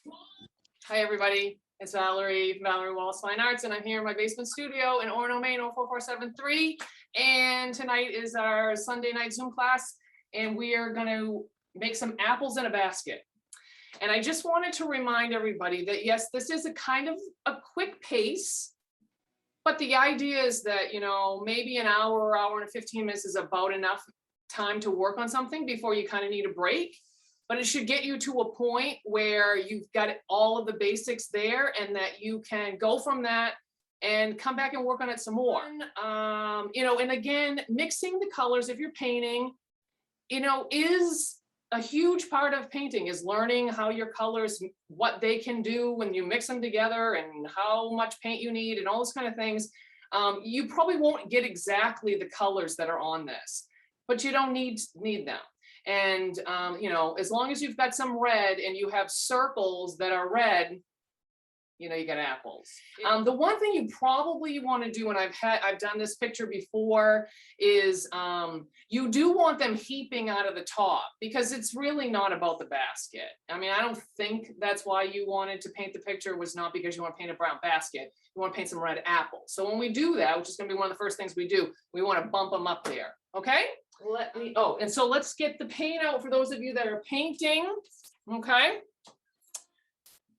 Hi, everybody. It's Valerie Wallace Fine Arts, and I'm here in my basement studio in Orono, Maine, 04473. And tonight is our Sunday night Zoom class, and we are going to make some apples in a basket. And I just wanted to remind everybody that, yes, this is a kind of a quick pace, but the idea is that, you know, maybe an hour and 15 minutes is about enough time to work on something before you kind of need a break. But it should get you to a point where you've got all of the basics there and that you can go from that and come back and work on it some more. You know, and again, mixing the colors if you're painting, you know, is a huge part of painting, is learning how your colors, what they can do when you mix them together and how much paint you need and all those kind of things. You probably won't get exactly the colors that are on this, but you don't need them. And, you know, as long as you've got some red and you have circles that are red, you know, you got apples. The one thing you probably want to do, and I've done this picture before, is you do want them heaping out of the top, because it's really not about the basket. I mean, I don't think that's why you wanted to paint the picture, was not because you want to paint a brown basket. You want to paint some red apples. So when we do that, which is going to be one of the first things we do, we want to bump them up there. Okay? And so let's get the paint out for those of you that are painting. Okay.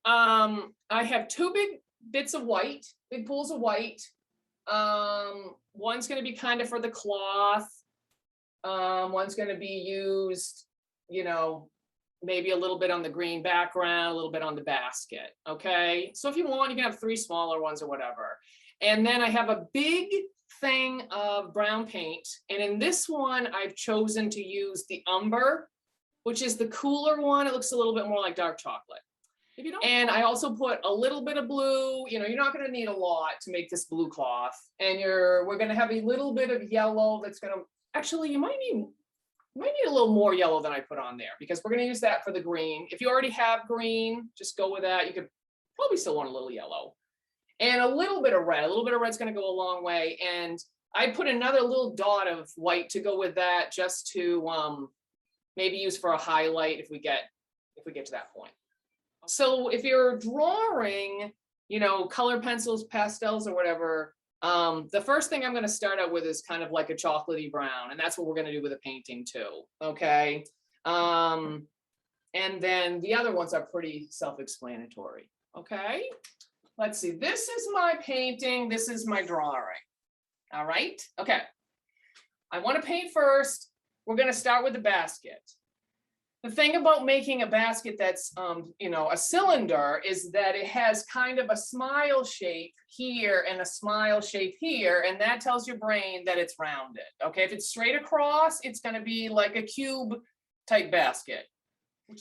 I have two big bits of white, big pools of white. One's going to be kind of for the cloth. One's going to be used, you know, maybe a little bit on the green background, a little bit on the basket. Okay. So if you want, you can have three smaller ones or whatever. And then I have a big thing of brown paint, and in this one I've chosen to use the umber, which is the cooler one. It looks a little bit more like dark chocolate. If you don't, and I also put a little bit of blue. You know, you're not going to need a lot to make this blue cloth, and we're going to have a little bit of yellow. That's going to actually, you might need a little more yellow than I put on there, because we're going to use that for the green. If you already have green, just go with that. You could probably still want a little yellow. And a little bit of red. A little bit of red's going to go a long way. And I put another little dot of white to go with that, just to maybe use for a highlight if we get to that point. So if you're drawing, you know, color pencils, pastels, or whatever, the first thing I'm going to start out with is kind of like a chocolatey brown, and that's what we're going to do with a painting too. Okay. And then the other ones are pretty self-explanatory. Okay. Let's see, this is my painting, this is my drawing. All right, okay. I want to paint first. We're going to start with the basket. The thing about making a basket that's, you know, a cylinder, is that it has kind of a smile shape here and a smile shape here, and that tells your brain that it's rounded. Okay, if it's straight across, it's going to be like a cube type basket.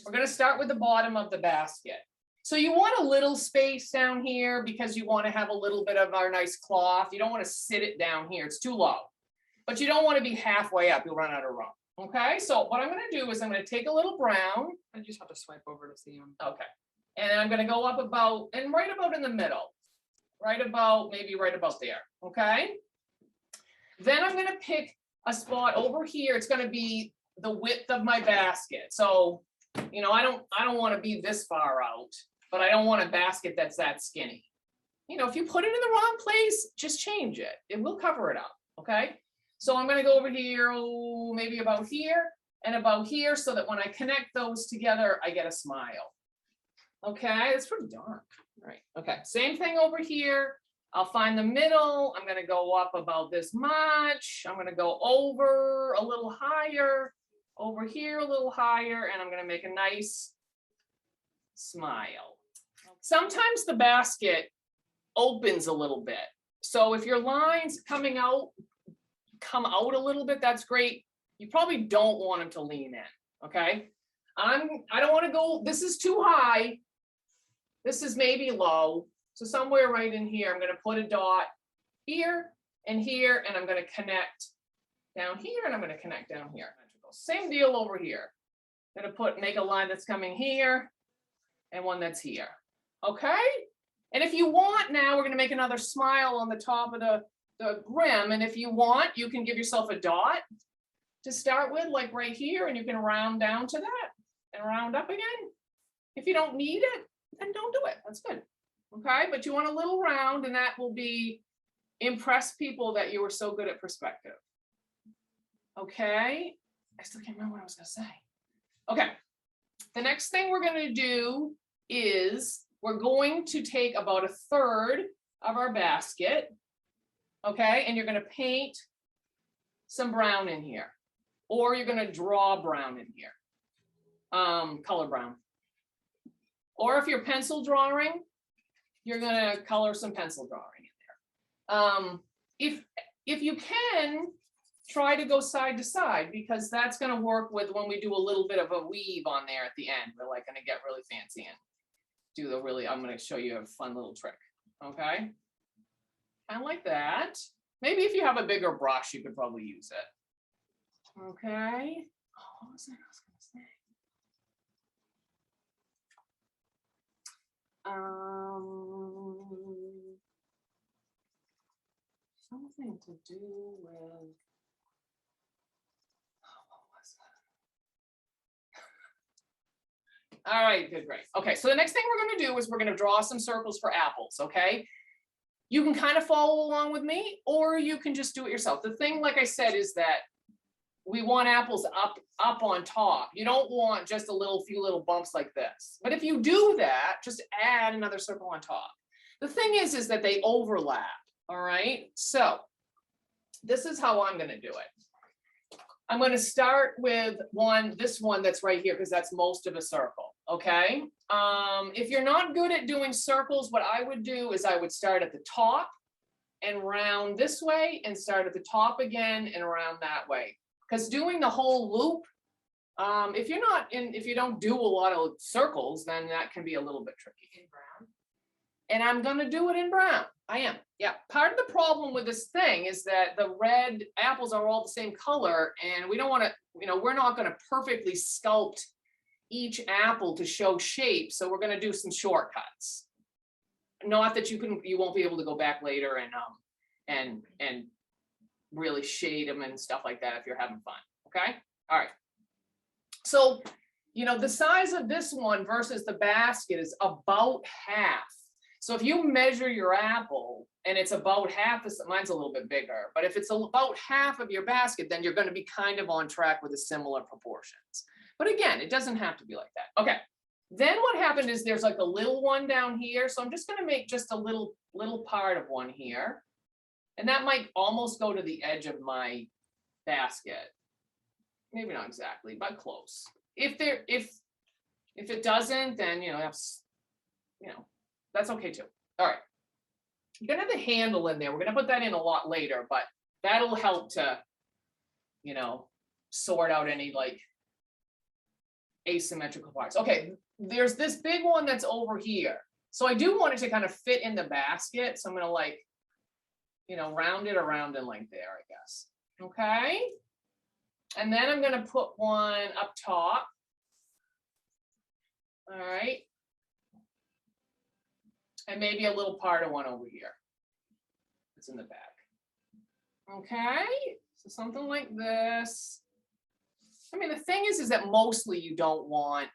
We're going to start with the bottom of the basket. So you want a little space down here because you want to have a little bit of our nice cloth. You don't want to sit it down here. It's too low. But you don't want to be halfway up. You'll run out of room. Okay, so what I'm going to do is I'm going to take a little brown. I just have to swipe over to see them. Okay. And I'm going to go up about, and right about in the middle. Right about, maybe right about there. Okay. Then I'm going to pick a spot over here. It's going to be the width of my basket. So, you know, I don't want to be this far out, but I don't want a basket that's that skinny. You know, if you put it in the wrong place, just change it. It will cover it up, okay? So I'm going to go over here, maybe about here and about here, so that when I connect those together, I get a smile. Okay, it's pretty dark. All right, okay, same thing over here. I'll find the middle. I'm going to go up about this much. I'm going to go over a little higher, over here a little higher, and I'm going to make a nice smile. Sometimes the basket opens a little bit. So if your lines come out a little bit, that's great. You probably don't want them to lean in, okay? I don't want to go, this is too high. This is maybe low. So somewhere right in here, I'm going to put a dot here, and I'm going to connect down here, and I'm going to connect down here. Same deal over here. I'm going to make a line that's coming here and one that's here. Okay? And if you want now, we're going to make another smile on the top of the rim. And if you want, you can give yourself a dot to start with, like right here, and you can round down to that and round up again. If you don't need it, then don't do it. That's good. Okay, but you want a little round, and that will be impress people that you were so good at perspective. Okay, I still can't remember what I was gonna say. Okay, the next thing we're gonna do is we're going to take about a third of our basket, okay, and you're gonna paint some brown in here, or you're gonna draw brown in here, color brown. Or if you're pencil drawing, you're gonna color some pencil drawing in there. If you can, try to go side to side, because that's gonna work with when we do a little bit of a weave on there at the end. We're like gonna get really fancy and do the really, I'm gonna show you a fun little trick, okay? Kind of like that. Maybe if you have a bigger brush, you could probably use it. Okay. Oh, what was I gonna say? Something to do with, what was that? All right, good, great. Okay, so the next thing we're going to do is we're going to draw some circles for apples, okay? You can kind of follow along with me, or you can just do it yourself. The thing, like I said, is that we want apples up on top. You don't want just a few little bumps like this. But if you do that, just add another circle on top. The thing is that they overlap, all right? So this is how I'm going to do it. I'm going to start with this one that's right here, because that's most of a circle, okay? If you're not good at doing circles, what I would do is I would start at the top and round this way, and start at the top again and around that way. Because doing the whole loop, if you don't do a lot of circles, then that can be a little bit tricky. In brown. And I'm gonna do it in brown. I am, yeah. Part of the problem with this thing is that the red apples are all the same color, and we don't want to, we're not gonna perfectly sculpt each apple to show shape, so we're gonna do some shortcuts. Not that you won't be able to go back later and really shade them and stuff like that if you're having fun, okay? All right. So, the size of this one versus the basket is about half. So if you measure your apple and it's about half, mine's a little bit bigger, but if it's about half of your basket, then you're going to be kind of on track with the similar proportions. But again, it doesn't have to be like that. Okay. Then what happened is there's like a little one down here. So I'm just going to make just a little part of one here. And that might almost go to the edge of my basket. Maybe not exactly, but close. If it doesn't, then that's okay too. All right. You're gonna have the handle in there. We're gonna put that in a lot later, but that'll help to, sort out any like asymmetrical parts. Okay, there's this big one that's over here. So I do want it to kind of fit in the basket. So I'm gonna round it around in like there, I guess. Okay. And then I'm gonna put one up top. All right. And maybe a little part of one over here. It's in the back. Okay, so something like this. I mean, the thing is that mostly you don't want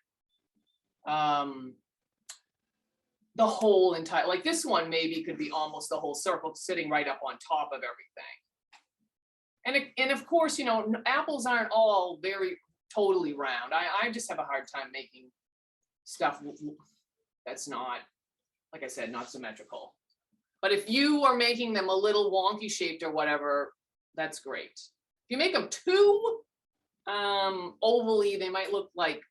the whole entire, like this one maybe could be almost the whole circle sitting right up on top of everything. And of course, apples aren't all very totally round. I just have a hard time making stuff that's not, like I said, not symmetrical. But if you are making them a little wonky shaped or whatever, that's great. If you make them too ovally, they might look like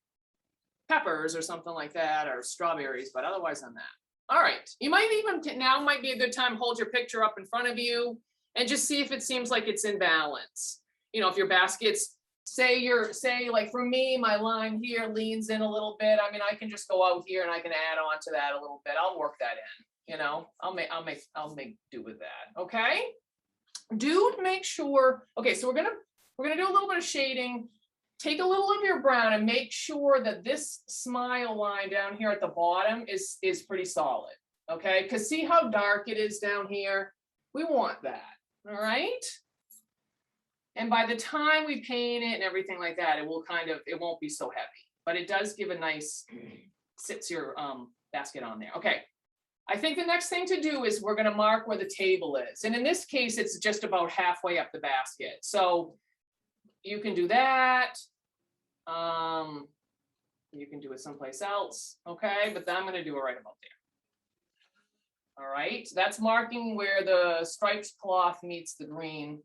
peppers or something like that, or strawberries, but otherwise than that. All right, you might even, now might be a good time, hold your picture up in front of you and just see if it seems like it's in balance. If your baskets, say like for me, my line here leans in a little bit. I mean, I can just go out here and I can add on to that a little bit. I'll work that in, I'll make do with that. Okay. Do make sure. Okay. So we're going to do a little bit of shading. Take a little of your brown and make sure that this smile line down here at the bottom is pretty solid. Okay. Because see how dark it is down here? We want that. All right. And by the time we paint it and everything like that, it won't be so heavy, but it does give a nice sits your basket on there. Okay. I think the next thing to do is we're gonna mark where the table is. And in this case, it's just about halfway up the basket. So you can do that. You can do it someplace else, okay? But then I'm gonna do it right about there. All right, that's marking where the striped cloth meets the green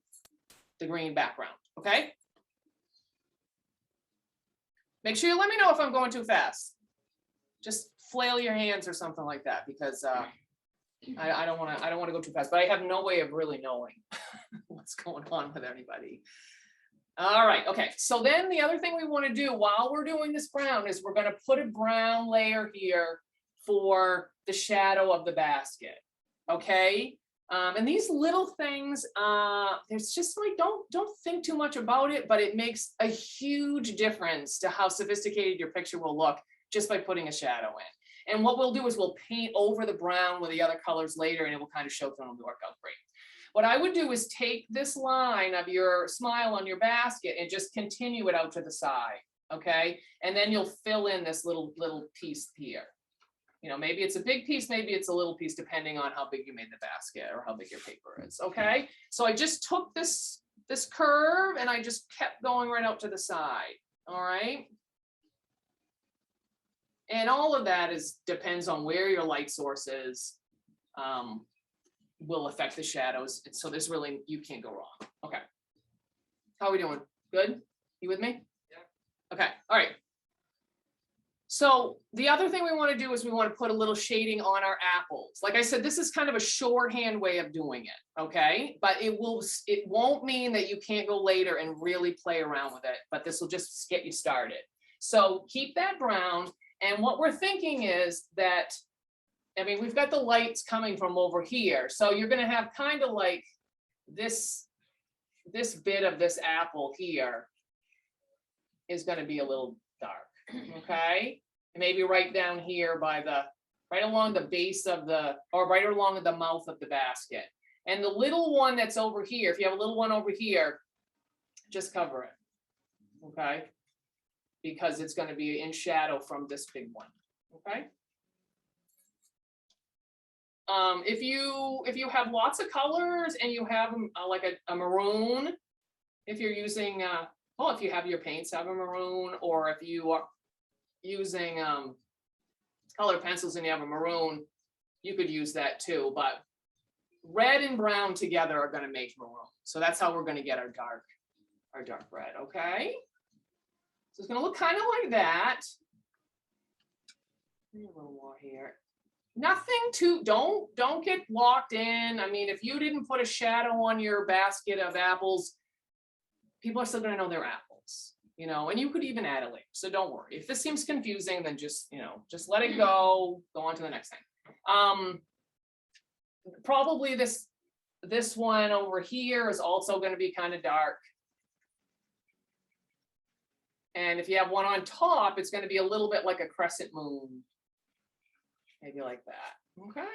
background, okay? Make sure you let me know if I'm going too fast. Just flail your hands or something like that, because I don't want to go too fast, but I have no way of really knowing what's going on with anybody. All right, okay. So then the other thing we want to do while we're doing this brown is we're going to put a brown layer here for the shadow of the basket. Okay. And these little things, there's just like, don't think too much about it, but it makes a huge difference to how sophisticated your picture will look just by putting a shadow in. And what we'll do is we'll paint over the brown with the other colors later, and it will kind of show through and work out great. What I would do is take this line of your smile on your basket and just continue it out to the side, okay? And then you'll fill in this little piece here. You know, maybe it's a big piece, maybe it's a little piece, depending on how big you made the basket or how big your paper is, okay? So I just took this curve and I just kept going right out to the side, all right? And all of that depends on where your light source is. Will affect the shadows. So there's really, you can't go wrong. Okay. How are we doing? Good? You with me? Yeah. Okay. All right. So the other thing we want to do is we want to put a little shading on our apples. Like I said, this is kind of a shorthand way of doing it. Okay. But it won't mean that you can't go later and really play around with it, but this will just get you started. So keep that brown. And what we're thinking is that, I mean, we've got the lights coming from over here. So you're going to have kind of like this bit of this apple here is going to be a little dark. Okay. And maybe right down here right along the base of or right along the mouth of the basket. And the little one that's over here, if you have a little one over here, just cover it. Okay. Because it's going to be in shadow from this big one. Okay. If you have lots of colors and you have like a maroon, if you're using, if you have your paints have a maroon, or if you are using colored pencils and you have a maroon, you could use that too. But red and brown together are going to make maroon. So that's how we're going to get our dark red. Okay. So it's going to look kind of like that. A little more here. Nothing too, don't get locked in. I mean, if you didn't put a shadow on your basket of apples, people are still going to know they're apples, you know, and you could even add a layer. So don't worry. If this seems confusing, then just let it go on to the next thing. Probably this one over here is also going to be kind of dark. And if you have one on top, it's going to be a little bit like a crescent moon. Maybe like that. Okay.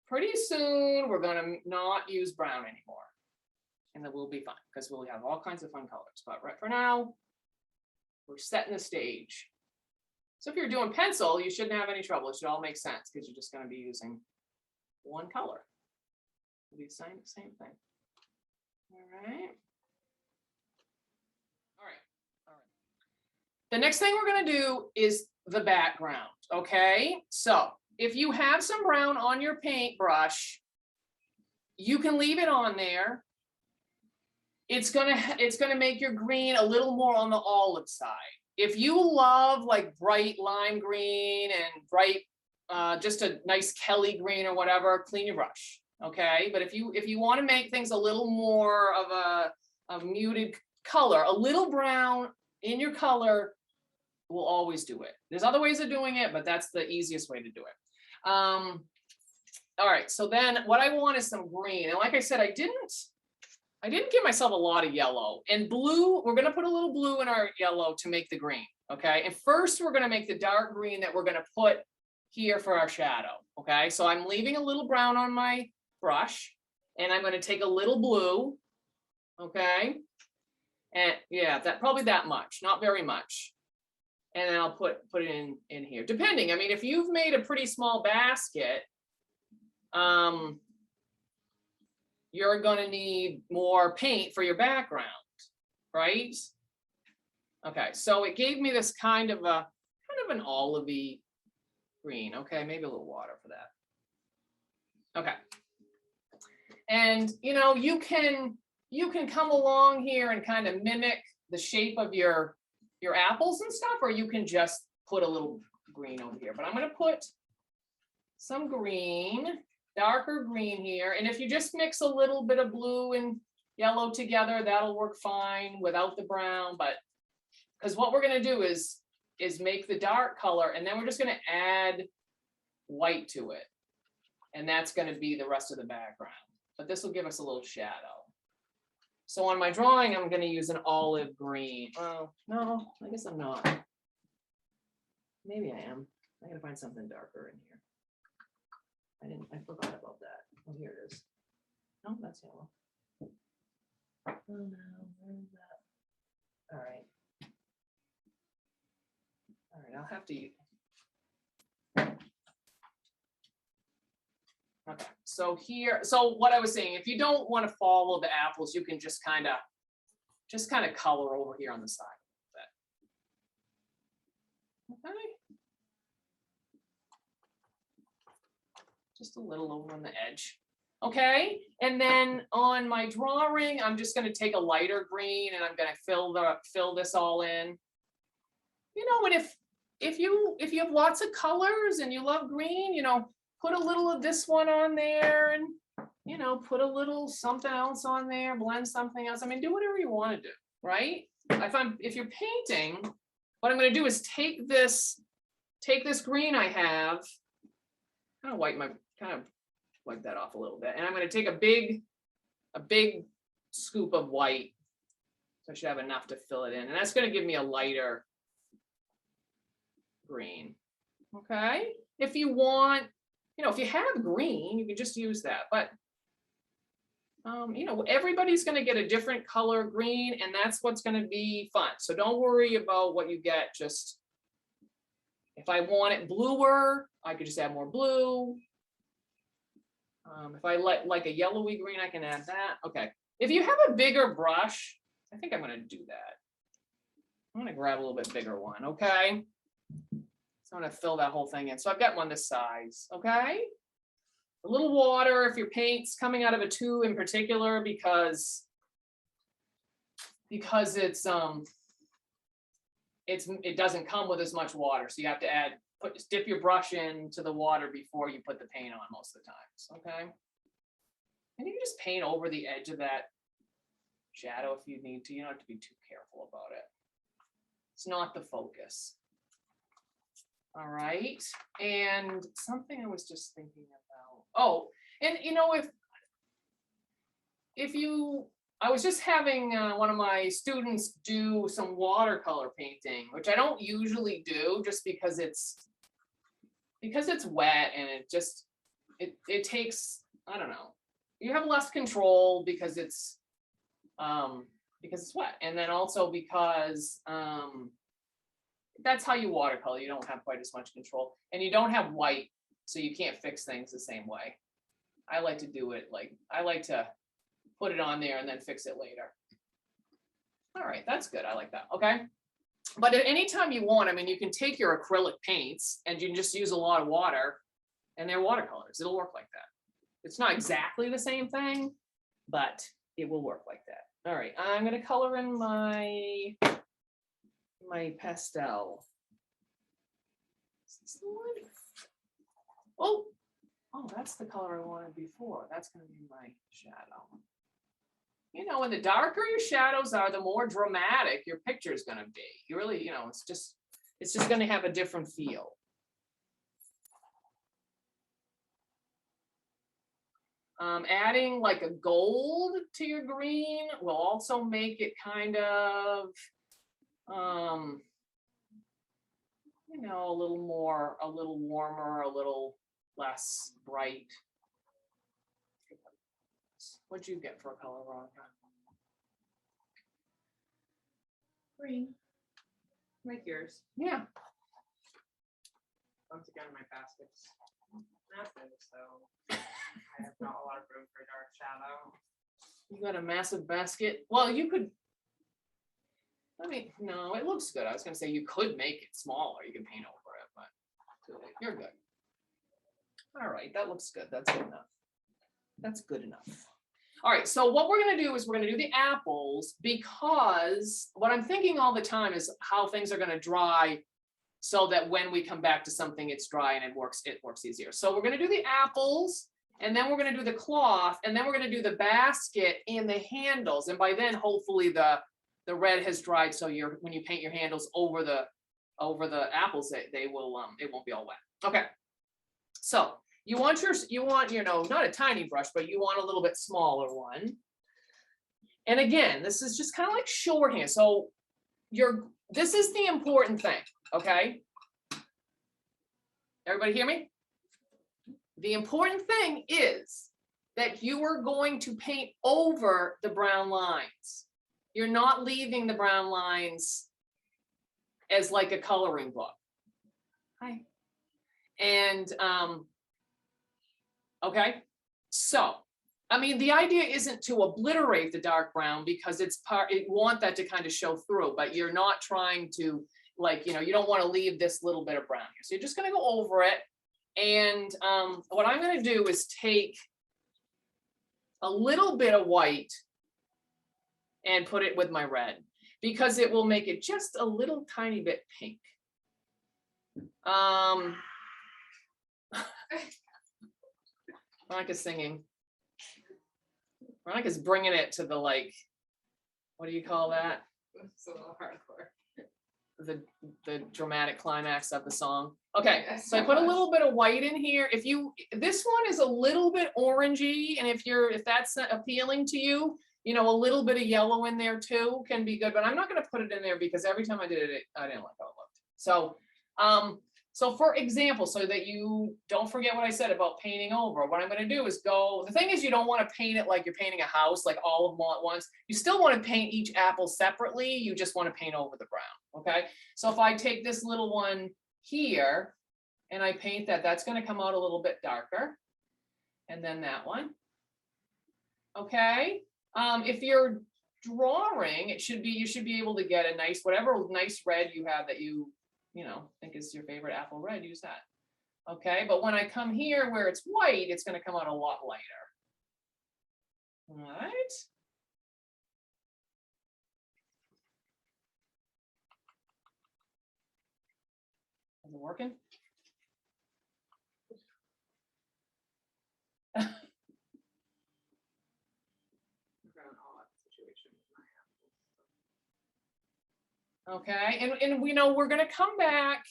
Pretty soon, we're going to not use brown anymore. And then we'll be fine because we'll have all kinds of fun colors. But right for now, we're setting the stage. So if you're doing pencil, you shouldn't have any trouble. It should all make sense because you're just going to be using one color. It'll be the same thing. All right. The next thing we're going to do is the background, okay? So if you have some brown on your paintbrush, you can leave it on there. It's gonna make your green a little more on the olive side. If you love like bright lime green and bright, just a nice Kelly green or whatever, clean your brush, okay? But if you want to make things a little more of a muted color, a little brown in your color, we'll always do it. There's other ways of doing it, but that's the easiest way to do it. All right, so then what I want is some green. And like I said, I didn't give myself a lot of yellow. And blue, we're gonna put a little blue in our yellow to make the green, okay? And first we're gonna make the dark green that we're gonna put here for our shadow, okay? So I'm leaving a little brown on my brush, and I'm gonna take a little blue, okay? And yeah, probably that much, not very much. And then I'll put it in here, depending. I mean, if you've made a pretty small basket, you're gonna need more paint for your background, right? Okay, so it gave me this kind of an olivey green. Okay, maybe a little water for that. Okay. And you can come along here and kind of mimic the shape of your apples and stuff, or you can just put a little green over here. But I'm going to put some green, darker green here. And if you just mix a little bit of blue and yellow together, that'll work fine without the brown. But because what we're going to do is make the dark color, and then we're just going to add white to it. And that's going to be the rest of the background. But this will give us a little shadow. So on my drawing, I'm going to use an olive green. Oh, no, I guess I'm not. Maybe I am. I got to find something darker in here. I forgot about that. Oh, here it is. Oh, that's yellow. Oh, no, where is that? All right. All right, I'll have to use. Okay, so here, so what I was saying, if you don't want to follow the apples, you can just kind of color over here on the side. Okay. Just a little over on the edge. Okay, and then on my drawing, I'm just going to take a lighter green and I'm going to fill this all in. And if you have lots of colors and you love green, put a little of this one on there and, put a little something else on there, blend something else. I mean, do whatever you want to do, right? If you're painting, what I'm going to do is take this green I have, kind of wipe that off a little bit. And I'm going to take a big scoop of white. So I should have enough to fill it in. And that's going to give me a lighter green. Okay. If you want, if you have green, you can just use that. But, everybody's going to get a different color green, and that's what's going to be fun. So don't worry about what you get. Just, if I want it bluer, I could just add more blue. If I like a yellowy green, I can add that. Okay. If you have a bigger brush, I think I'm going to do that. I'm going to grab a little bit bigger one. Okay. So I'm going to fill that whole thing in. So I've got one this size. Okay. A little water if your paint's coming out of a tube in particular, because it doesn't come with as much water. So you have to dip your brush into the water before you put the paint on most of the times. Okay. And you can just paint over the edge of that shadow if you need to. You don't have to be too careful about it. It's not the focus. All right. And something I was just thinking about. Oh, and I was just having one of my students do some watercolor painting, which I don't usually do just because it's wet and it takes, I don't know, you have less control because it's wet. And then also because that's how you watercolor. You don't have quite as much control, and you don't have white, so you can't fix things the same way. I like to do it I like to put it on there and then fix it later. All right, that's good. I like that. Okay. But at any time you want, I mean, you can take your acrylic paints and you can just use a lot of water and they're watercolors. It'll work like that. It's not exactly the same thing, but it will work like that. All right, I'm going to color in my pastel. Is this the one? Oh, that's the color I wanted before. That's going to be my shadow. And the darker your shadows are, the more dramatic your picture is going to be. You really, it's just going to have a different feel. Adding like a gold to your green will also make it kind of, a little warmer, a little less bright. What'd you get for a color, Veronica? Green. Make yours. Yeah. Once again, my basket's massive, so I have not a lot of room for dark shadow. You got a massive basket. Well, you could. I mean, no, it looks good. I was gonna say you could make it smaller. You can paint over it, but you're good. All right, that looks good. That's good enough. That's good enough. All right, so what we're gonna do is we're gonna do the apples, because what I'm thinking all the time is how things are gonna dry so that when we come back to something, it's dry and it works easier. So we're gonna do the apples, and then we're gonna do the cloth, and then we're gonna do the basket and the handles. And by then, hopefully the red has dried, so when you paint your handles over the apples, they will it won't be all wet. Okay. So you want not a tiny brush, but you want a little bit smaller one. And again, this is just kind of like shorthand. So this is the important thing, okay? Everybody hear me? The important thing is that you are going to paint over the brown lines. You're not leaving the brown lines as like a coloring book. Hi. And okay, so I mean, the idea isn't to obliterate the dark brown, because you want that to kind of show through, but you're not trying to, like, you don't want to leave this little bit of brown here. So you're just going to go over it. And what I'm going to do is take a little bit of white and put it with my red, because it will make it just a little tiny bit pink. Veronica's singing. Veronica's bringing it to the, like, what do you call that? It's a little hardcore. The dramatic climax of the song. Okay, so I put a little bit of white in here. This one is a little bit orangey, and if that's appealing to you, a little bit of yellow in there too can be good, but I'm not going to put it in there because every time I did it, I didn't like how it looked. So for example, so that you don't forget what I said about painting over, what I'm going to do is the thing is, you don't want to paint it like you're painting a house, like all of them all at once. You still want to paint each apple separately. You just want to paint over the brown. Okay. So if I take this little one here and I paint that's going to come out a little bit darker. And then that one. Okay. If you're drawing, you should be able to get a whatever nice red you have that you think is your favorite apple red, use that. Okay, but when I come here where it's white, it's going to come out a lot lighter. All right. Is it working? Okay, and we're going to come back.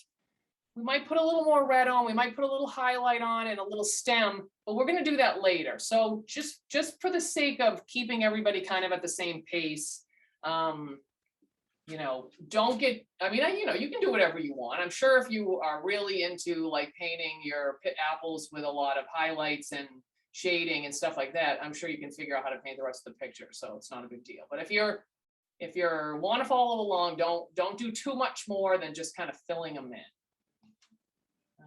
We might put a little more red on. We might put a little highlight on and a little stem, but we're going to do that later. So just for the sake of keeping everybody kind of at the same pace, don't get. I mean, you can do whatever you want. I'm sure if you are really into like painting your apples with a lot of highlights and shading and stuff like that, I'm sure you can figure out how to paint the rest of the picture. So it's not a big deal. But if you want to follow along, don't do too much more than just kind of filling them in.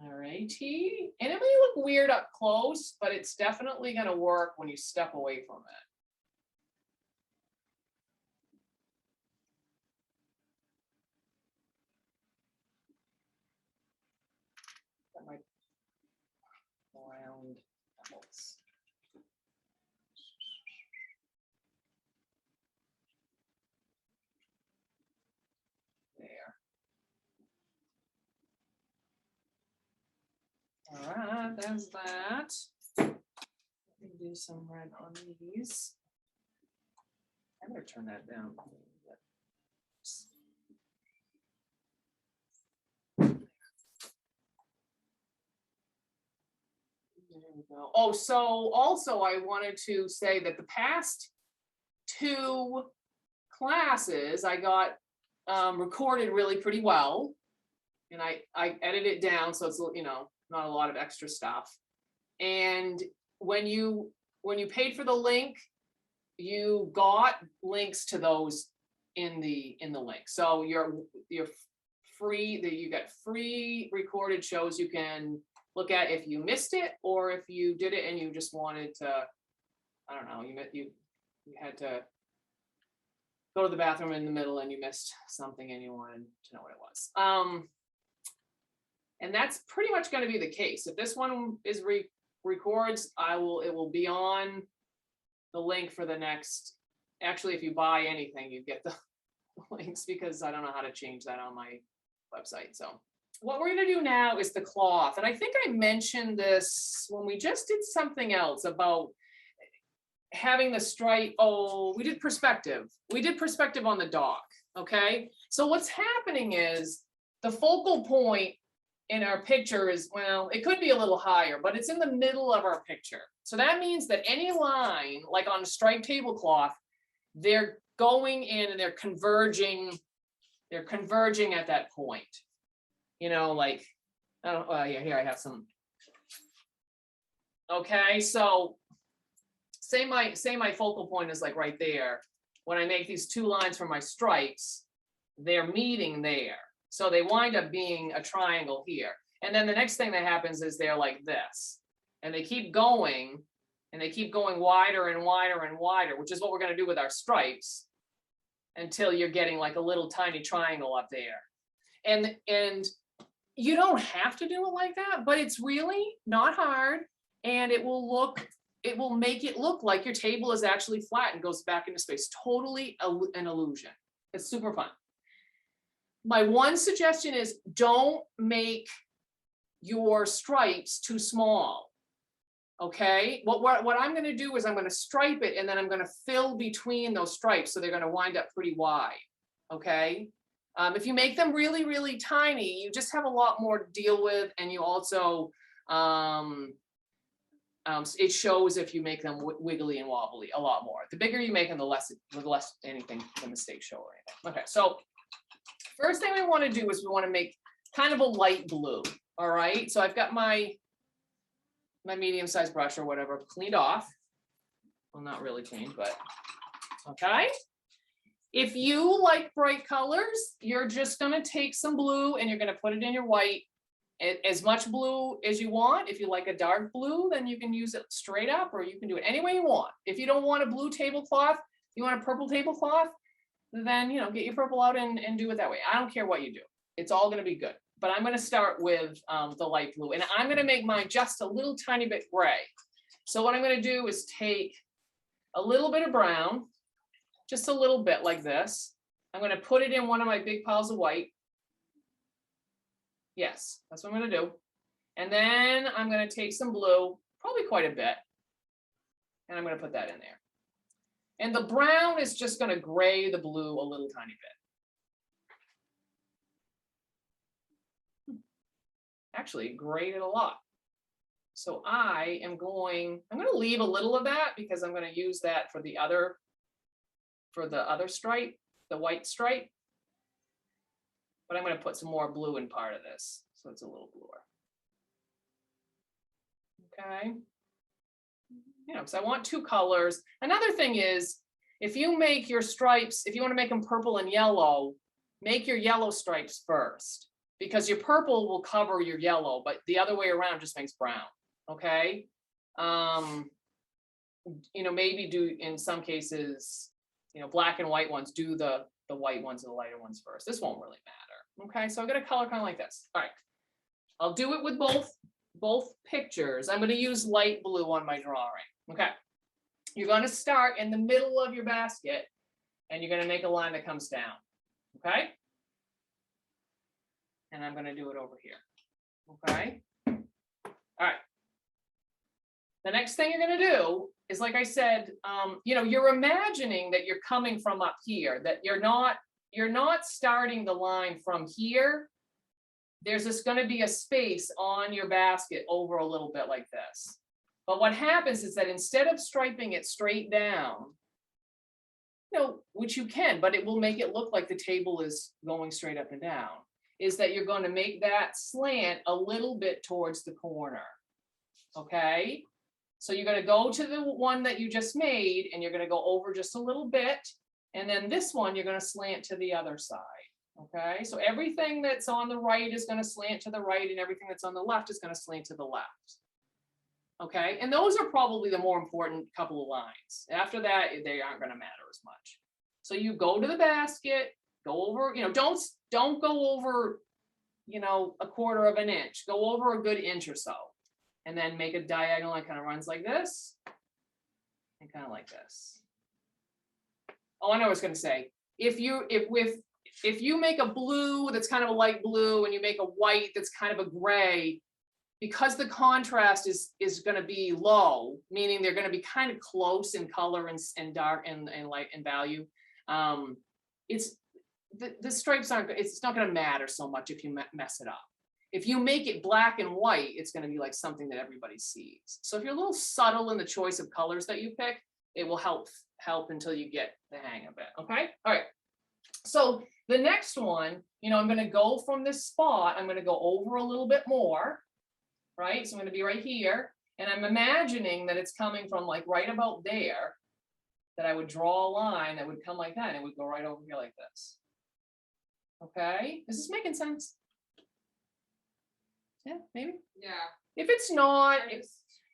All righty. And it may look weird up close, but it's definitely going to work when you step away from it. That might round apples. All right, there's that. Let me do some red on these. I'm going to turn that down. There we go. Oh, so also I wanted to say that the past 2 classes I got recorded really pretty well, and I edited it down so it's not a lot of extra stuff. And when you paid for the link, you got links to those in the link. So your you got free recorded shows you can look at if you missed it, or if you did it and you just wanted to, I don't know, you had to go to the bathroom in the middle and you missed something and you wanted to know what it was. And that's pretty much going to be the case. If this one is records, it will be on the link for the next. Actually, if you buy anything, you get the links, because I don't know how to change that on my website. So what we're going to do now is the cloth. And I think I mentioned this when we just did something else about having the stripe. Oh, we did perspective. We did perspective on the dock. Okay. So what's happening is the focal point in our picture is, well, it could be a little higher, but it's in the middle of our picture. So that means that any line, like on a striped tablecloth, they're going in and they're converging at that point. You know, like, I don't, yeah, here I have some. Okay, so say my focal point is like right there. When I make these two lines for my stripes, they're meeting there. So they wind up being a triangle here. And then the next thing that happens is they're like this. And they keep going, and they keep going wider and wider and wider, which is what we're going to do with our stripes, until you're getting like a little tiny triangle up there. And you don't have to do it like that, but it's really not hard. And it will make it look like your table is actually flat and goes back into space. Totally an illusion. It's super fun. My one suggestion is don't make your stripes too small. Okay, what I'm going to do is I'm going to stripe it, and then I'm going to fill between those stripes, so they're going to wind up pretty wide. Okay, if you make them really, really tiny, you just have a lot more to deal with, and you also it shows if you make them wiggly and wobbly a lot more. The bigger you make them, the less anything, the mistakes show or anything. Okay, so first thing we want to do is we want to make kind of a light blue. All right, so I've got my medium-sized brush or whatever cleaned off. Well, not really cleaned, but okay. If you like bright colors, you're just going to take some blue and you're going to put it in your white, as much blue as you want. If you like a dark blue, then you can use it straight up, or you can do it any way you want. If you don't want a blue tablecloth, you want a purple tablecloth, then, you know, get your purple out and do it that way. I don't care what you do. It's all going to be good. But I'm going to start with the light blue, and I'm going to make mine just a little tiny bit gray. So what I'm going to do is take a little bit of brown, just a little bit like this. I'm going to put it in one of my big piles of white. Yes, that's what I'm going to do. And then I'm going to take some blue, probably quite a bit, and I'm going to put that in there. And the brown is just going to gray the blue a little tiny bit. Actually, grayed it a lot. So I'm going to leave a little of that, because I'm going to use that for the other stripe, the white stripe. But I'm going to put some more blue in part of this, so it's a little bluer. Okay. You know, because I want two colors. Another thing is, if you make your stripes, if you want to make them purple and yellow, make your yellow stripes first, because your purple will cover your yellow, but the other way around just makes brown. Okay. You know, maybe do, in some cases, you know, black and white ones, do the white ones and the lighter ones first. This won't really matter. Okay, so I'm going to color kind of like this. All right, I'll do it with both pictures. I'm going to use light blue on my drawing. Okay, you're going to start in the middle of your basket, and you're going to make a line that comes down. Okay, and I'm going to do it over here. Okay, all right. The next thing you're going to do is, like I said, you know, you're imagining that you're coming from up here, that you're not starting the line from here. There's just going to be a space on your basket over a little bit like this. But what happens is that instead of striping it straight down, you know, which you can, but it will make it look like the table is going straight up and down, is that you're going to make that slant a little bit towards the corner. Okay? So you're going to go to the one that you just made, and you're going to go over just a little bit. And then this one, you're going to slant to the other side. Okay, so everything that's on the right is going to slant to the right, and everything that's on the left is going to slant to the left. Okay, and those are probably the more important couple of lines. After that, they aren't going to matter as much. So you go to the basket, go over, don't go over, a quarter of an inch. Go over a good inch or so, and then make a diagonal that kind of runs like this, and kind of like this. Oh, I know what I was going to say. If you make a blue that's kind of a light blue, and you make a white that's kind of a gray, because the contrast is going to be low, meaning they're going to be kind of close in color and dark and light and value. It's the stripes aren't. It's not going to matter so much if you mess it up. If you make it black and white, it's going to be like something that everybody sees. So if you're a little subtle in the choice of colors that you pick, it will help until you get the hang of it. Okay. All right. So the next one, I'm going to go from this spot. I'm going to go over a little bit more. Right? So I'm going to be right here, and I'm imagining that it's coming from like right about there, that I would draw a line that would come like that, and it would go right over here like this. Okay? Is this making sense? Yeah, maybe? Yeah. If it's not,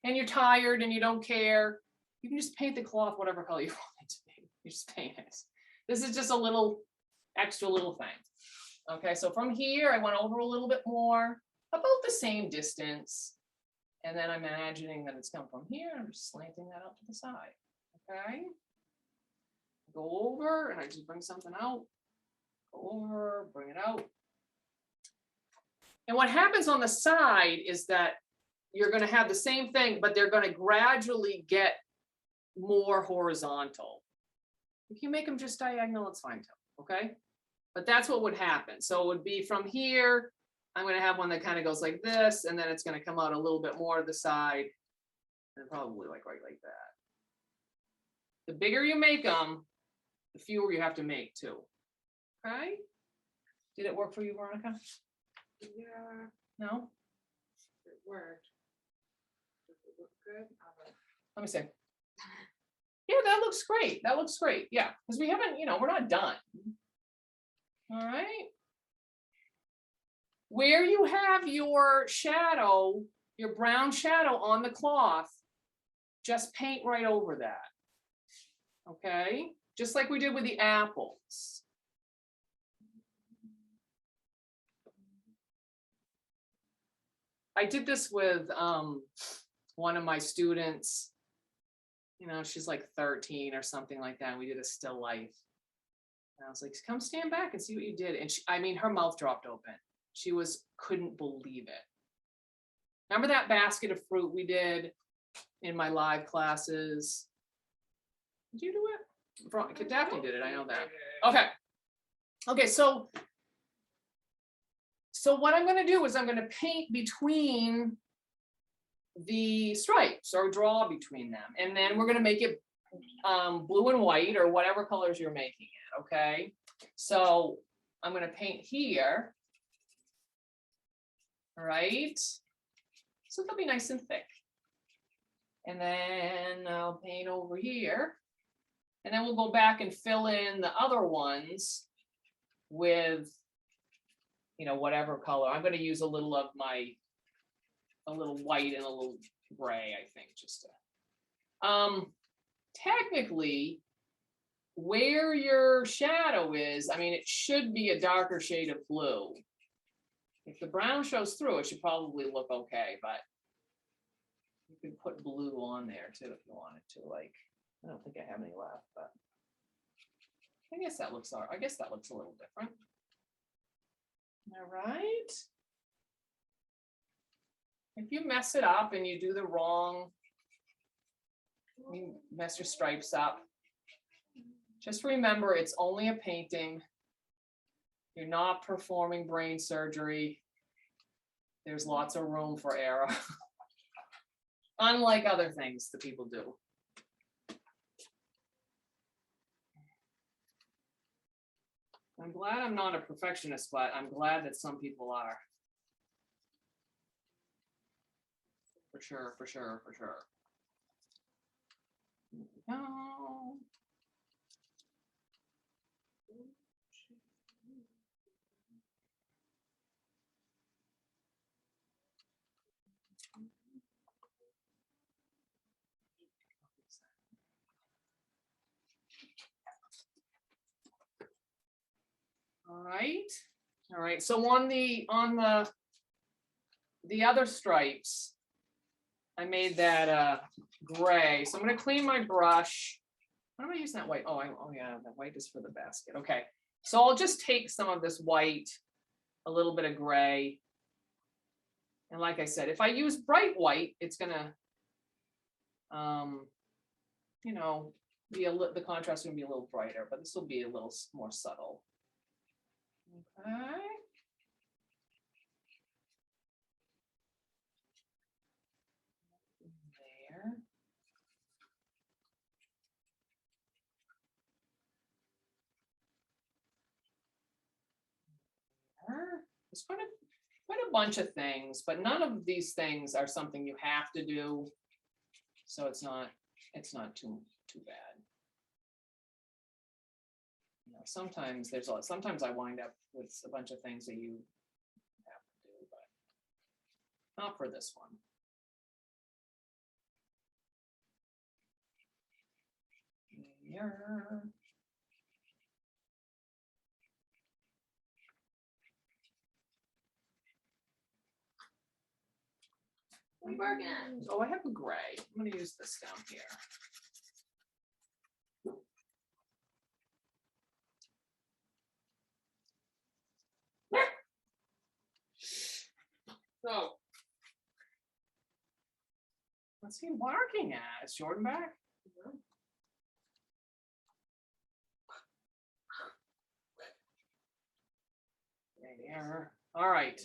and you're tired and you don't care, you can just paint the cloth whatever color you want it to be. You just paint it. This is just a little extra little thing. Okay, so from here, I went over a little bit more, about the same distance. And then I'm imagining that it's come from here. I'm just slanting that out to the side. Okay. Go over and I just bring something out. Go over, bring it out. And what happens on the side is that you're going to have the same thing, but they're going to gradually get more horizontal. If you make them just diagonal, it's fine too. Okay. But that's what would happen. So it would be from here. I'm going to have one that kind of goes like this, and then it's going to come out a little bit more to the side, and probably like right like that. The bigger you make them, the fewer you have to make too. Okay? Did it work for you, Veronica? Yeah. No? It worked. Does it look good? Let me see. Yeah, that looks great. That looks great. Yeah, because we haven't, we're not done. All right. Where you have your shadow, your brown shadow on the cloth, just paint right over that. Okay? Just like we did with the apples. I did this with one of my students. She's like 13 or something like that. And we did a still life. And I was like, come stand back and see what you did. And her mouth dropped open. She couldn't believe it. Remember that basket of fruit we did in my live classes? Did you do it? Daphne did it, I know that. Okay. Okay, so what I'm going to do is I'm going to paint between the stripes, or draw between them. And then we're going to make it blue and white, or whatever colors you're making it, okay? So I'm going to paint here. All right, so they'll be nice and thick. And then I'll paint over here. And then we'll go back and fill in the other ones with, whatever color. I'm going to use a little of a little white and a little gray, I think, just to. Technically, where your shadow is, it should be a darker shade of blue. If the brown shows through, it should probably look okay, but you could put blue on there too if you wanted to. I don't think I have any left, but I guess that looks a little different. All right. If you mess it up and you do the wrong, you mess your stripes up, just remember it's only a painting. You're not performing brain surgery. There's lots of room for error. Unlike other things that people do. I'm glad I'm not a perfectionist, but I'm glad that some people are. For sure, for sure, for sure. No. All right. So on the other stripes, I made that gray. So I'm gonna clean my brush. What am I using that white? Oh, yeah, that white is for the basket. Okay. So I'll just take some of this white, a little bit of gray. And like I said, if I use bright white, it's gonna, you know, the contrast is gonna be a little brighter, but this will be a little more subtle. Okay. There. There's quite a bunch of things, but none of these things are something you have to do. So it's not too bad. You know, sometimes sometimes I wind up with a bunch of things that you have to do, but not for this one. Here. What are you working on? Oh, I have a gray. I'm going to use this down here. So, what's he barking at? Is Jordan back? There. All right.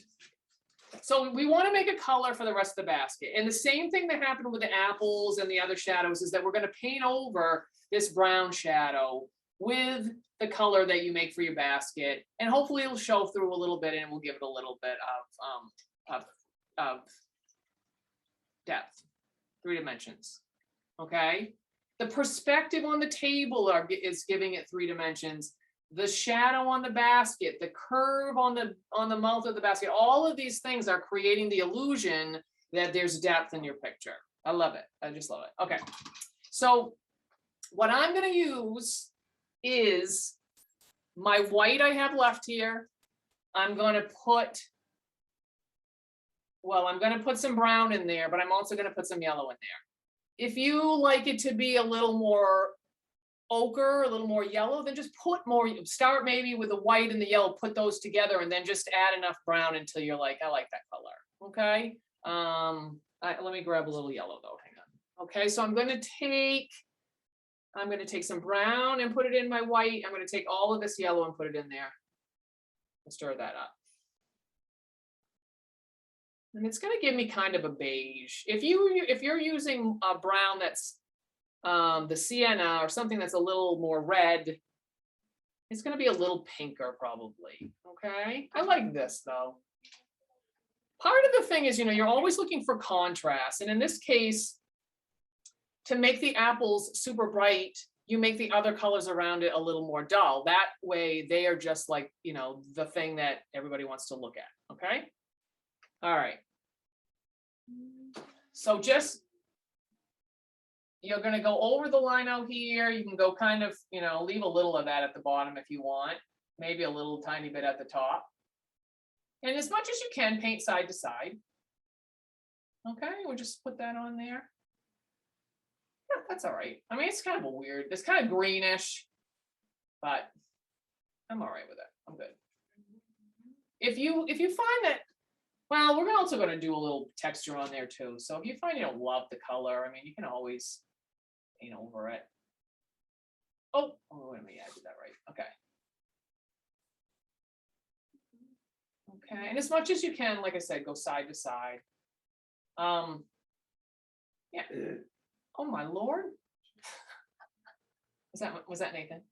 So we want to make a color for the rest of the basket. And the same thing that happened with the apples and the other shadows is that we're going to paint over this brown shadow with the color that you make for your basket. And hopefully it'll show through a little bit and we'll give it a little bit of depth, 3 dimensions. Okay. The perspective on the table is giving it 3 dimensions. The shadow on the basket, the curve on the mouth of the basket, all of these things are creating the illusion that there's depth in your picture. I love it. I just love it. Okay. So what I'm going to use is my white I have left here. I'm going to put some brown in there, but I'm also going to put some yellow in there. If you like it to be a little more ochre, a little more yellow, then just put more, start maybe with the white and the yellow, put those together and then just add enough brown until you're like, I like that color. Okay. Let me grab a little yellow though, hang on. Okay, so I'm going to take some brown and put it in my white. I'm going to take all of this yellow and put it in there and stir that up. And it's going to give me kind of a beige. If you're using a brown that's the sienna or something that's a little more red, it's going to be a little pinker probably. Okay, I like this though. Part of the thing is, you're always looking for contrast, and in this case, to make the apples super bright, you make the other colors around it a little more dull. That way they are just like, the thing that everybody wants to look at. Okay, all right, so you're going to go over the line out here. You can go kind of, leave a little of that at the bottom if you want, maybe a little tiny bit at the top. And as much as you can, paint side to side. Okay, we'll just put that on there. Yeah, that's all right. I mean, it's kind of it's kind of greenish, but I'm all right with it. I'm good. If you find that, well, we're also going to do a little texture on there too. So if you find you don't love the color, I mean, you can always paint over it. Oh, wait a minute, I did that right. Okay. Okay, and as much as you can, like I said, go side to side. Yeah. Oh my Lord. Was that Nathan?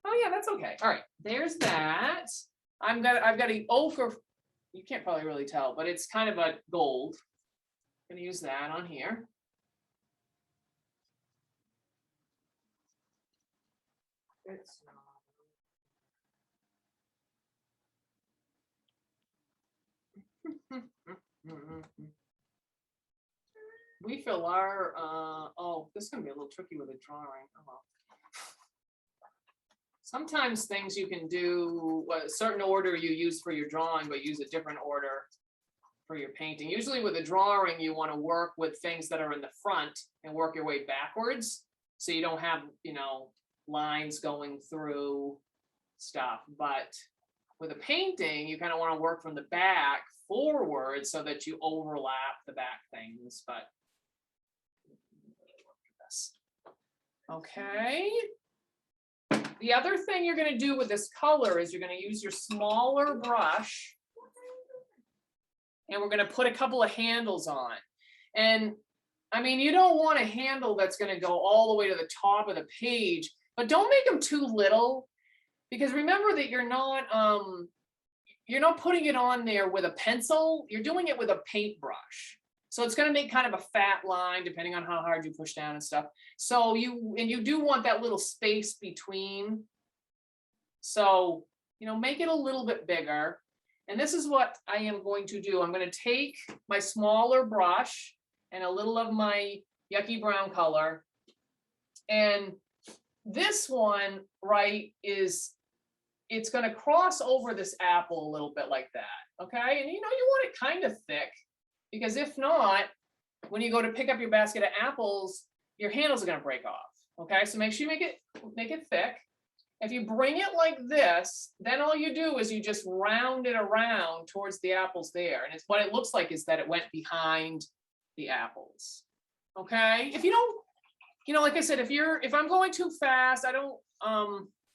Oh yeah, that's okay. All right, there's that. I've got an ochre. You can't probably really tell, but it's kind of a gold. I'm gonna use that on here. It's not. We fill our, oh, this is gonna be a little tricky with a drawing. Oh well. sometimes things you can do, a certain order you use for your drawing, but use a different order for your painting. Usually with a drawing, you want to work with things that are in the front and work your way backwards. So you don't have, you know, lines going through stuff. But with a painting, you kind of want to work from the back forward so that you overlap the back things. But okay. The other thing you're going to do with this color is you're going to use your smaller brush, and we're going to put a couple of handles on. And I mean, you don't want a handle that's going to go all the way to the top of the page, but don't make them too little, because remember that you're not putting it on there with a pencil, you're doing it with a paintbrush. So it's going to make kind of a fat line depending on how hard you push down and stuff. So you do want that little space between. So, you know, make it a little bit bigger. And this is what I am going to do. I'm going to take my smaller brush and a little of my yucky brown color. And this one, right, it's going to cross over this apple a little bit like that. Okay. And you know, you want it kind of thick, because if not, when you go to pick up your basket of apples, your handles are going to break off. Okay. So make sure you make it thick. If you bring it like this, then all you do is you just round it around towards the apples there. And it's what it looks like is that it went behind the apples. Okay. If you don't, you know, like I said, if I'm going too fast, I don't,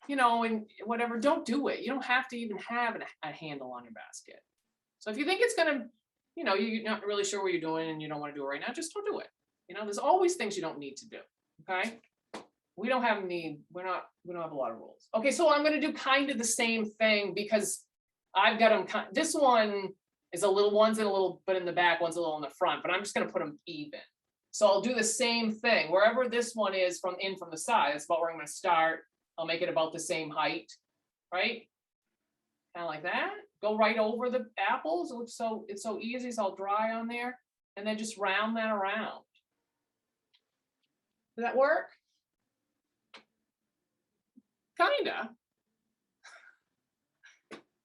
you know, and whatever, don't do it. You don't have to even have a handle on your basket. So if you think it's going to, you know, you're not really sure what you're doing and you don't want to do it right now, just don't do it. You know, there's always things you don't need to do. Okay. We don't have we don't have a lot of rules. Okay. So I'm going to do kind of the same thing, because I've got them. This one is one's in a little bit in the back, one's a little in the front, but I'm just going to put them even. So I'll do the same thing wherever this one is from the side. That's about where I'm going to start. I'll make it about the same height, right? Kind of like that. Go right over the apples. It's so easy. It's all dry on there. And then just round that around. Does that work? Kinda.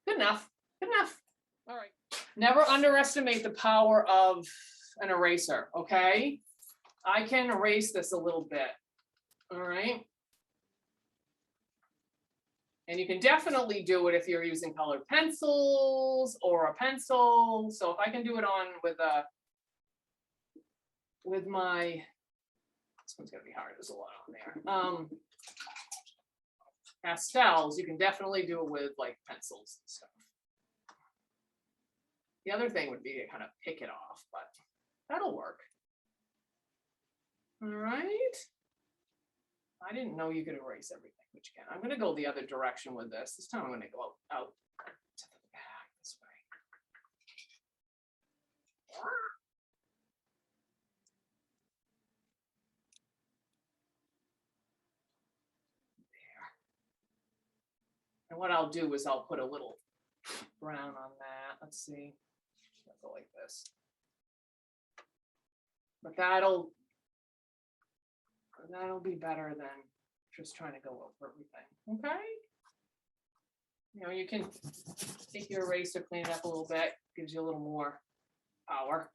Good enough. Good enough. All right. Never underestimate the power of an eraser, okay? I can erase this a little bit. All right. And you can definitely do it if you're using colored pencils or a pencil. So if I can do it on with my, this one's gonna be hard, there's a lot on there. Pastels, you can definitely do it with like pencils and stuff. The other thing would be to kind of pick it off, but that'll work. All right. I didn't know you could erase everything, but you can. I'm going to go the other direction with this. This time I'm going to go out to the back this way. There. And what I'll do is I'll put a little brown on that. Let's see. I'll go like this. But that'll be better than just trying to go over everything. Okay. You know, you can take your eraser, clean it up a little bit, gives you a little more power.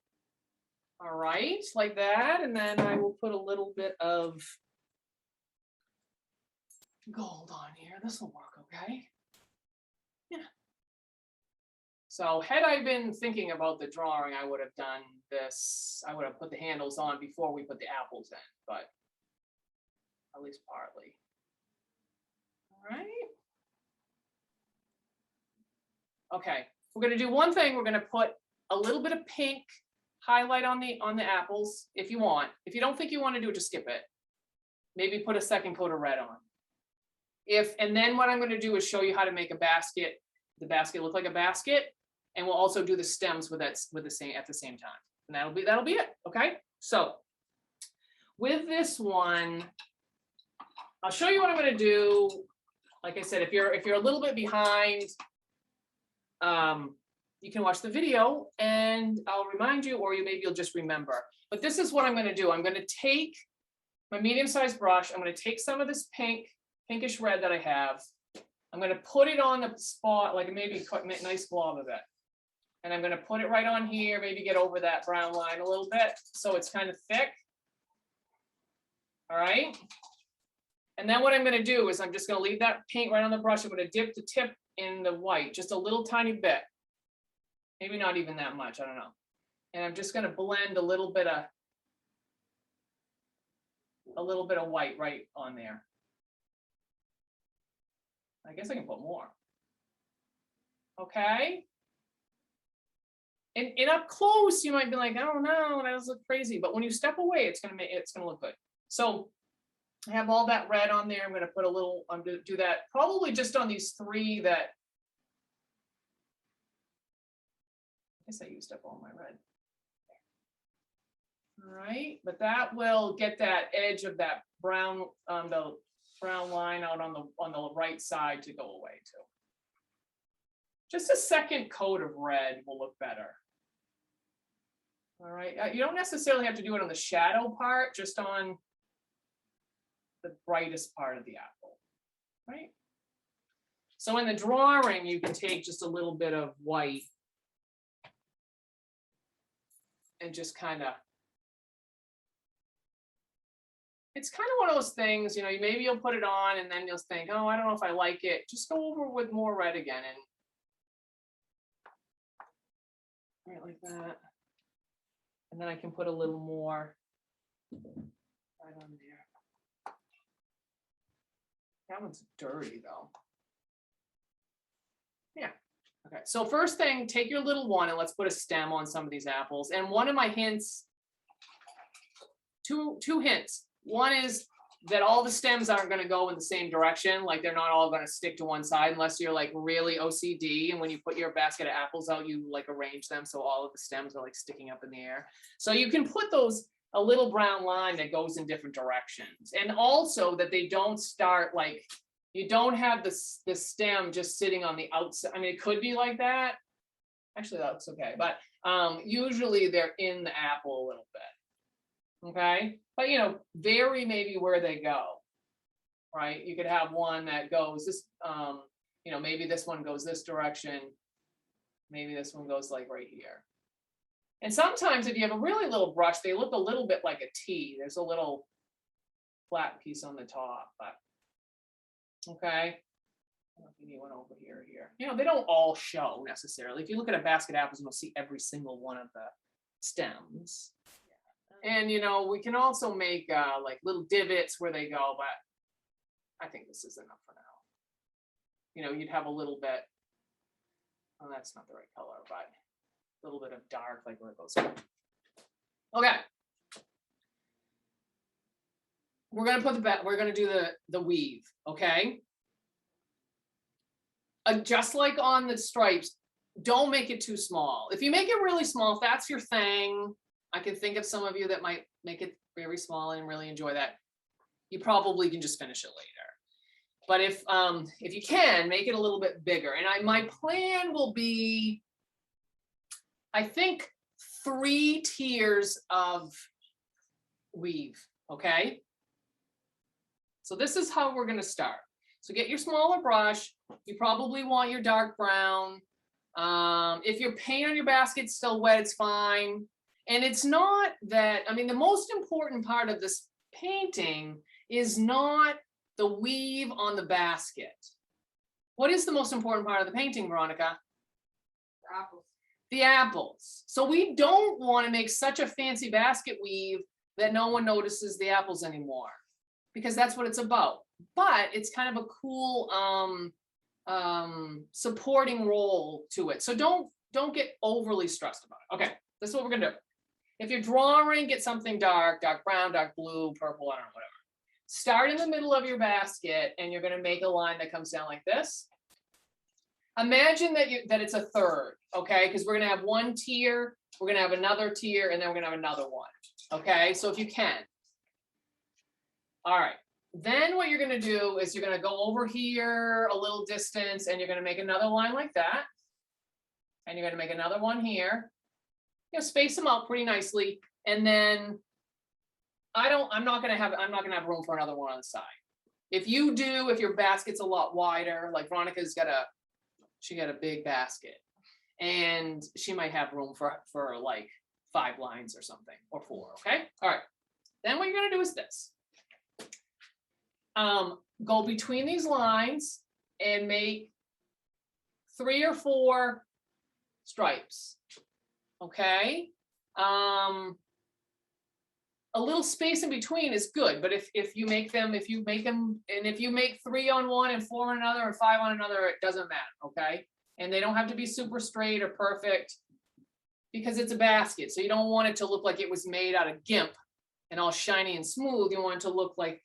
All right, like that. And then I will put a little bit of gold on here. This will work, okay? Yeah. So had I been thinking about the drawing, I would have done this. I would have put the handles on before we put the apples in, but at least partly. All right. Okay, we're going to do one thing. We're going to put a little bit of pink highlight on the apples if you want. If you don't think you want to do it, just skip it. Maybe put a second coat of red on. And then what I'm going to do is show you how to make a basket. The basket look like a basket, and we'll also do the stems with the same at the same time. And that'll be it. Okay. So with this one, I'll show you what I'm going to do. Like I said, if you're a little bit behind, you can watch the video and I'll remind you, or maybe you'll just remember. But this is what I'm going to do. I'm going to take my medium-sized brush. I'm going to take some of this pinkish red that I have, I'm gonna put it on the spot, like maybe cut a nice blob of it. And I'm gonna put it right on here, maybe get over that brown line a little bit, so it's kind of thick. All right. And then what I'm gonna do is I'm just gonna leave that paint right on the brush. I'm gonna dip the tip in the white, just a little tiny bit. Maybe not even that much, I don't know. And I'm just gonna blend a little bit of white right on there. I guess I can put more. Okay. And up close, you might be like, I don't know, that does look crazy. But when you step away, it's gonna look good. So I have all that red on there. I'm gonna put a little, I'm gonna do that probably just on these three that, I guess I used up all my red. All right, but that will get that edge of that brown, the brown line out on the right side to go away too. Just a second coat of red will look better. All right, you don't necessarily have to do it on the shadow part, just on the brightest part of the apple, right? So in the drawing, you can take just a little bit of white and just kind of, it's kind of one of those things, you know, maybe you'll put it on and then you'll think, oh, I don't know if I like it. Just go over with more red again and right like that. And then I can put a little more right on there. That one's dirty though. Yeah. Okay. So first thing, take your little one and let's put a stem on some of these apples. And one of my hints, two hints. One is that all the stems aren't going to go in the same direction. Like they're not all going to stick to one side unless you're like really OCD. And when you put your basket of apples out, you like arrange them so all of the stems are like sticking up in the air. So you can put a little brown line that goes in different directions. And also that they don't start like, you don't have the stem just sitting on the outside. I mean, it could be like that. Actually, that's okay. But usually they're in the apple a little bit. Okay, but you know, vary maybe where they go, right? You could have one that goes this, you know, maybe this one goes this direction, maybe this one goes like right here. And sometimes if you have a really little brush, they look a little bit like a T. There's a little flat piece on the top, but okay. I don't know if you need one over here or here. You know, they don't all show necessarily. If you look at a basket of apples, you'll see every single one of the stems. And, you know, we can also make like little divots where they go, but I think this is enough for now. You know, you'd have a little bit, oh, that's not the right color, but a little bit of dark, like where it goes. Okay. We're going to do the weave, okay? Just like on the stripes, don't make it too small. If you make it really small, if that's your thing, I can think of some of you that might make it very small and really enjoy that. You probably can just finish it later. But if you can, make it a little bit bigger. And my plan will be, I think, 3 tiers of weave, okay? So this is how we're gonna start. So get your smaller brush. You probably want your dark brown. If your paint on your basket's still wet, it's fine. And it's not that, I mean, the most important part of this painting is not the weave on the basket. What is the most important part of the painting, Veronica? The apples. The apples. So we don't want to make such a fancy basket weave that no one notices the apples anymore, because that's what it's about. But it's kind of a cool supporting role to it. So don't get overly stressed about it. Okay, this is what we're gonna do. If you're drawing, get something dark brown, dark blue, purple, I don't know, whatever. Start in the middle of your basket and you're gonna make a line that comes down like this. Imagine that it's a third, okay? Because we're gonna have one tier, we're gonna have another tier, and then we're gonna have another one, okay? So if you can. All right, then what you're gonna do is you're gonna go over here a little distance and you're gonna make another line like that. And you're gonna make another one here. You know, space them out pretty nicely, and then I'm not gonna have room for another one on the side. If your basket's a lot wider, like Veronica's got a big basket, and she might have room for like 5 lines or something, or 4. Okay. All right. Then what you're gonna do is this. Go between these lines and make 3 or 4 stripes. Okay. A little space in between is good, but if you make them, and if you make 3 on one and 4 on another and 5 on another, it doesn't matter. Okay. And they don't have to be super straight or perfect, because it's a basket. So you don't want it to look like it was made out of GIMP and all shiny and smooth. You want it to look like,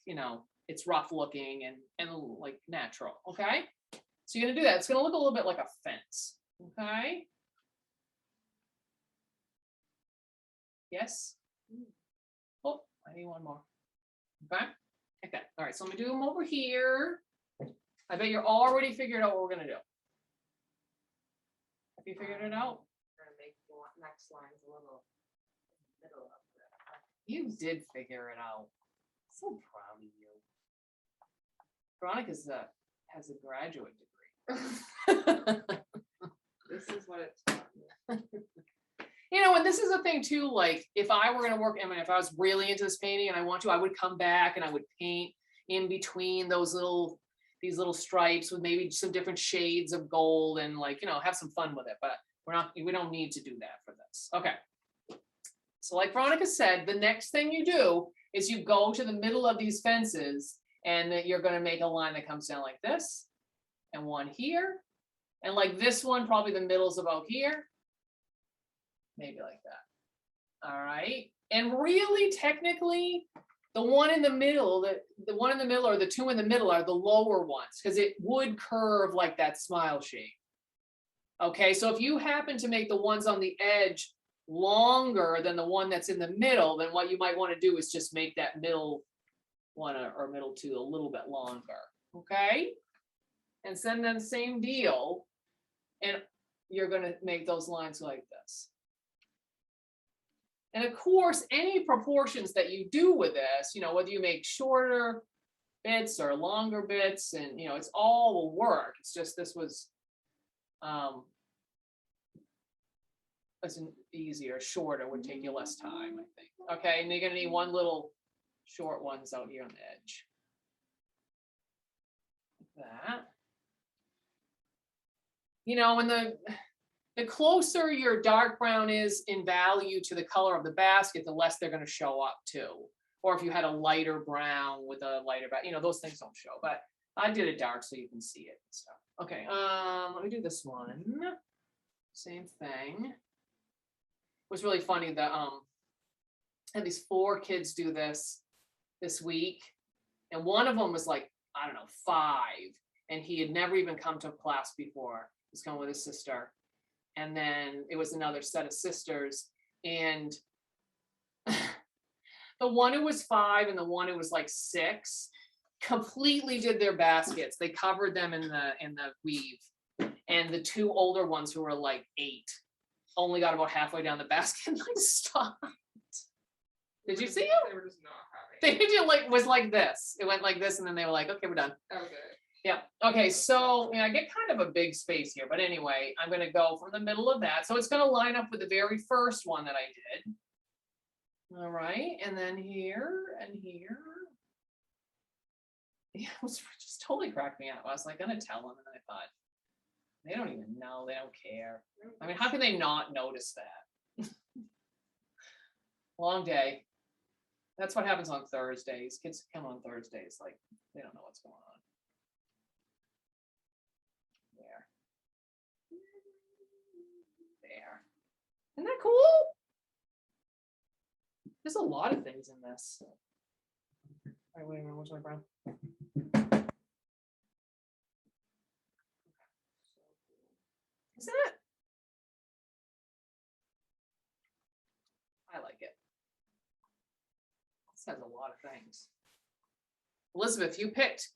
it's rough looking and like natural. Okay. So you're gonna do that. It's gonna look a little bit like a fence. Okay. Yes. Oh, I need one more. Okay. Okay. All right. So I'm gonna do them over here. I bet you're already figured out what we're gonna do. Have you figured it out? We're gonna make the next lines a little middle of it. You did figure it out. So proud of you. Veronica has a graduate degree. This is what it's taught me. And this is the thing too, like if I were gonna work, if I was really into this painting and I would come back and I would paint in between these little stripes with maybe some different shades of gold and have some fun with it, but we don't need to do that for this. Okay. So like Veronica said, the next thing you do is you go to the middle of these fences, and that you're going to make a line that comes down like this, and one here, and like this one, probably the middle's about here, maybe like that. All right. And really, technically, the one in the middle, the one in the middle or the 2 in the middle are the lower ones, because it would curve like that smile shape. Okay. So if you happen to make the ones on the edge longer than the one that's in the middle, then what you might want to do is just make that middle one or middle 2 a little bit longer. Okay. And then the same deal, and you're going to make those lines like this. And of course, any proportions that you do with this, whether you make shorter bits or longer bits, and it's all will work. It's just this was easier. Shorter would take you less time, I think. Okay, and you're gonna need one little short ones out here on the edge. Like that. And the closer your dark brown is in value to the color of the basket, the less they're going to show up too. Or if you had a lighter brown with a lighter back, those things don't show. But I did it dark so you can see it and stuff. Okay, let me do this one. Same thing. It was really funny that I had these 4 kids do this week, and one of them was like, I don't know, 5, and he had never even come to class before. He's coming with his sister. And then it was another set of sisters, and the one who was 5 and the one who was like 6 completely did their baskets. They covered them in the weave, and the 2 older ones who were like 8 only got about halfway down the basket and like stopped. Did you see it? They were just not having They did was like this. It went like this, and then they were like, okay, we're done. Okay. Yeah. Okay. So I get kind of a big space here, but anyway, I'm going to go from the middle of that. So it's going to line up with the very first one that I did. All right. And then here and here. Yeah, it was just totally cracked me up. I was like going to tell them, and I thought, they don't even know. They don't care. I mean, how can they not notice that? Long day. That's what happens on Thursdays. Kids come on Thursdays, like they don't know what's going on. There. Isn't that cool? There's a lot of things in this. All right, wait a minute, where's my brown? Isn't it? I like it. This has a lot of things. Elizabeth, you picked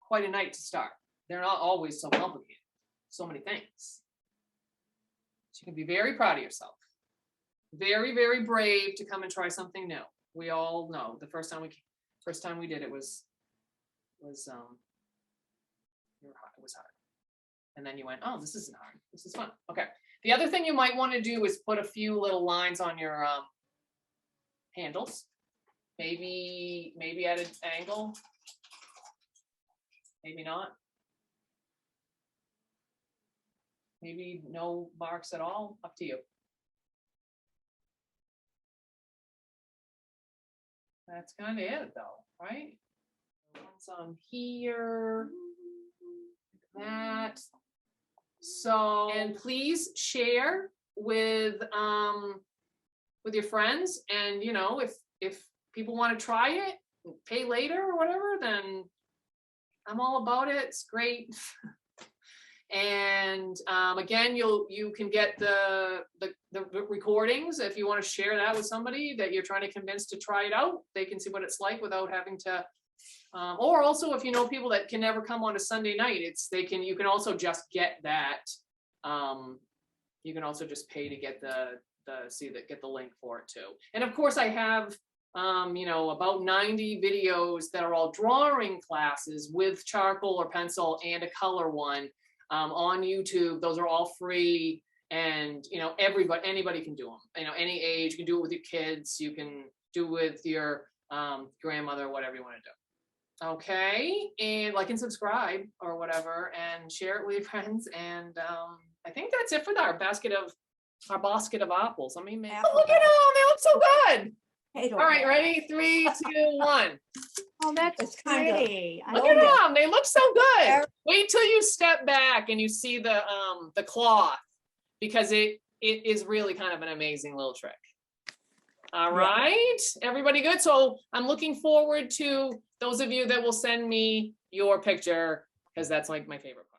quite a night to start. They're not always so complicated. So many things. So you can be very proud of yourself. Very, very brave to come and try something new. We all know the first time we First time we did it was it was hard. And then you went, oh, this isn't hard. This is fun. Okay. The other thing you might want to do is put a few little lines on your handles. Maybe at an angle. Maybe not. Maybe no marks at all. Up to you. That's kind of it though, right? One's on here. That. So, and please share with your friends, and you know, if people want to try it, pay later or whatever, then I'm all about it. It's great. And again, you can get the recordings if you want to share that with somebody that you're trying to convince to try it out. They can see what it's like without having to. Or also, if you know people that can never come on a Sunday night, you can also just get that. You can also just pay to get get the link for it too. And of course, I have about 90 videos that are all drawing classes with charcoal or pencil and a color one on YouTube. Those are all free, and anybody can do them. Any age, you can do it with your kids. You can do it with your grandmother, whatever you want to do. Okay, and like and subscribe or whatever, and share it with your friends. And I think that's it for our basket of apples. I mean, oh, look at them! They look so good. All right, ready? 3, 2, 1. Oh, that's pretty. Look at them. They look so good. Wait till you step back and you see the cloth, because it is really kind of an amazing little trick. All right, everybody good? So I'm looking forward to those of you that will send me your picture, because that's like my favorite part.